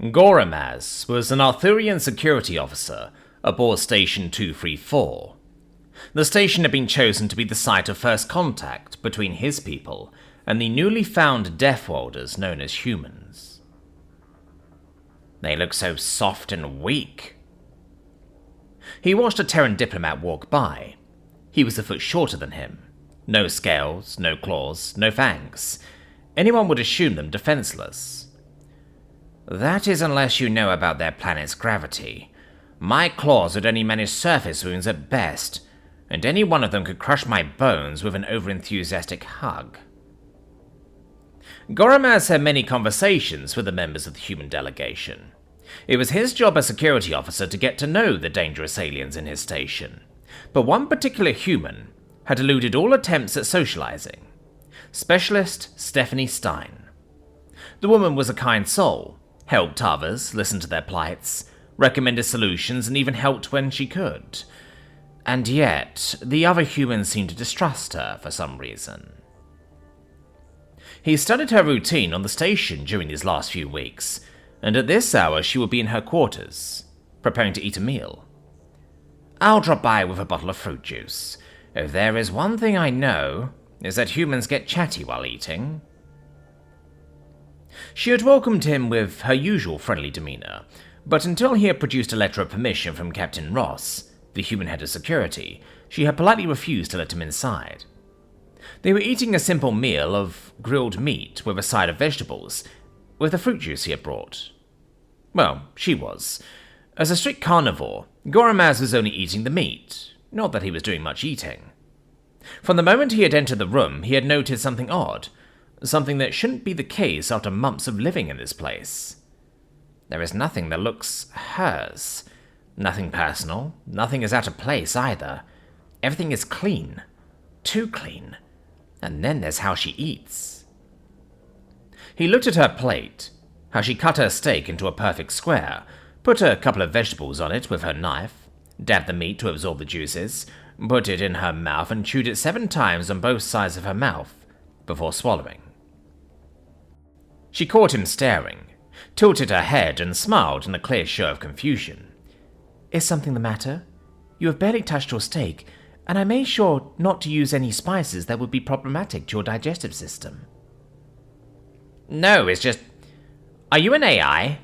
Goramaz was an Arthurian security officer aboard Station 234. The station had been chosen to be the site of first contact between his people and the newly found Deathwalders known as humans. They look so soft and weak. He watched a Terran diplomat walk by. He was a foot shorter than him. No scales, no claws, no fangs. Anyone would assume them defenseless. That is unless you know about their planet's gravity. My claws would only manage surface wounds at best, and any one of them could crush my bones with an overenthusiastic hug. Goramaz had many conversations with the members of the human delegation. It was his job as security officer to get to know the dangerous aliens in his station, but one particular human had eluded all attempts at socializing. Specialist Stephanie Stein. The woman was a kind soul, helped others, listened to their plights, recommended solutions, and even helped when she could. And yet, the other humans seemed to distrust her for some reason. He studied her routine on the station during these last few weeks, and at this hour she would be in her quarters, preparing to eat a meal. I'll drop by with a bottle of fruit juice. If there is one thing I know, is that humans get chatty while eating. She had welcomed him with her usual friendly demeanor, but until he had produced a letter of permission from Captain Ross, the human head of security, she had politely refused to let him inside. They were eating a simple meal of grilled meat with a side of vegetables, with the fruit juice he had brought. Well, she was. As a strict carnivore, Goramaz was only eating the meat, not that he was doing much eating. From the moment he had entered the room, he had noticed something odd, something that shouldn't be the case after months of living in this place. There is nothing that looks hers. Nothing personal, nothing is out of place either. Everything is clean. Too clean. And then there's how she eats. He looked at her plate, how she cut her steak into a perfect square, put a couple of vegetables on it with her knife, dabbed the meat to absorb the juices, put it in her mouth and chewed it 7 times on both sides of her mouth, before swallowing. She caught him staring, tilted her head and smiled in a clear show of confusion. Is something the matter? You have barely touched your steak, and I made sure not to use any spices that would be problematic to your digestive system. No, it's just... Are you an AI?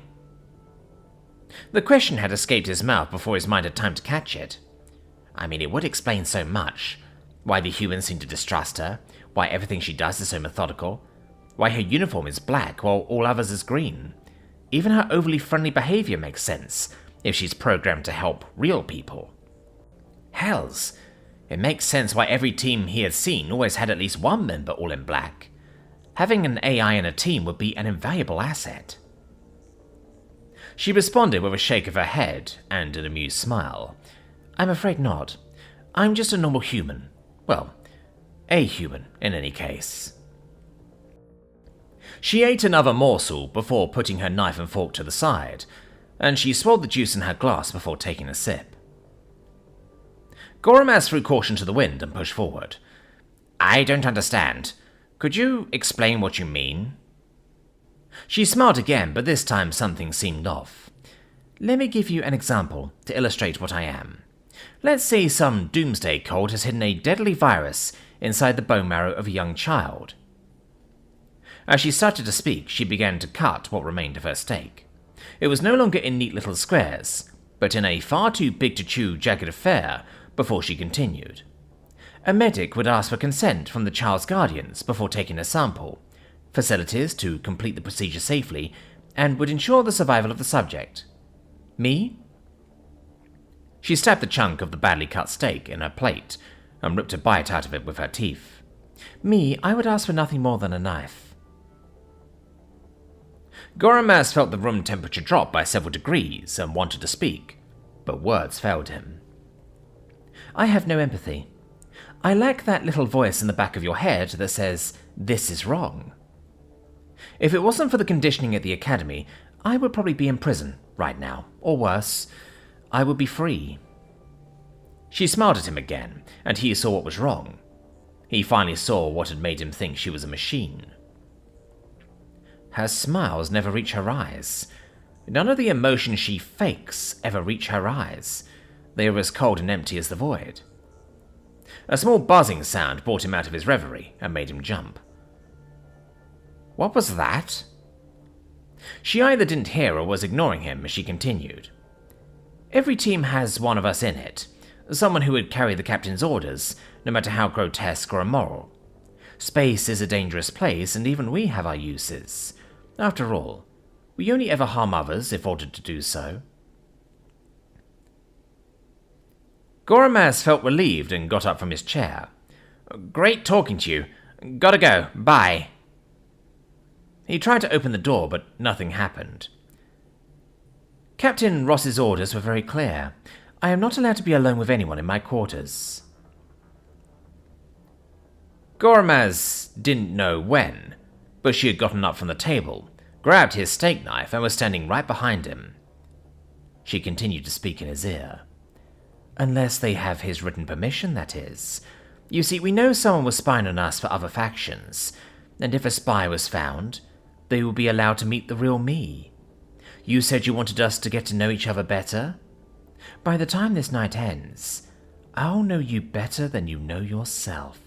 The question had escaped his mouth before his mind had time to catch it. I mean, it would explain so much. Why the humans seem to distrust her, why everything she does is so methodical, why her uniform is black while all others is green. Even her overly friendly behavior makes sense, if she's programmed to help real people. Hells, it makes sense why every team he had seen always had at least one member all in black. Having an AI in a team would be an invaluable asset. She responded with a shake of her head and an amused smile. I'm afraid not. I'm just a normal human. Well, a human, in any case. She ate another morsel before putting her knife and fork to the side, and she swallowed the juice in her glass before taking a sip. Goramaz threw caution to the wind and pushed forward. I don't understand. Could you explain what you mean? She smiled again, but this time something seemed off. Let me give you an example to illustrate what I am. Let's say some doomsday cult has hidden a deadly virus inside the bone marrow of a young child. As she started to speak, she began to cut what remained of her steak. It was no longer in neat little squares, but in a far too big to chew jagged affair before she continued. A medic would ask for consent from the child's guardians before taking a sample, facilities to complete the procedure safely, and would ensure the survival of the subject. Me? She stabbed the chunk of the badly cut steak in her plate and ripped a bite out of it with her teeth. Me, I would ask for nothing more than a knife. Goramaz felt the room temperature drop by several degrees and wanted to speak, but words failed him. I have no empathy. I lack that little voice in the back of your head that says, this is wrong. If it wasn't for the conditioning at the academy, I would probably be in prison right now, or worse, I would be free. She smiled at him again, and he saw what was wrong. He finally saw what had made him think she was a machine. Her smiles never reach her eyes. None of the emotion she fakes ever reach her eyes. They are as cold and empty as the void. A small buzzing sound brought him out of his reverie and made him jump. What was that? She either didn't hear or was ignoring him as she continued. Every team has one of us in it, someone who would carry the captain's orders, no matter how grotesque or immoral. Space is a dangerous place, and even we have our uses. After all, we only ever harm others if ordered to do so. Goromaz felt relieved and got up from his chair. Great talking to you. Gotta go. Bye. He tried to open the door, but nothing happened. Captain Ross's orders were very clear. I am not allowed to be alone with anyone in my quarters. Goromaz didn't know when, but she had gotten up from the table, grabbed his steak knife, and was standing right behind him. She continued to speak in his ear. Unless they have his written permission, that is. You see, we know someone was spying on us for other factions, and if a spy was found, they will be allowed to meet the real me. You said you wanted us to get to know each other better? By the time this night ends, I'll know you better than you know yourself.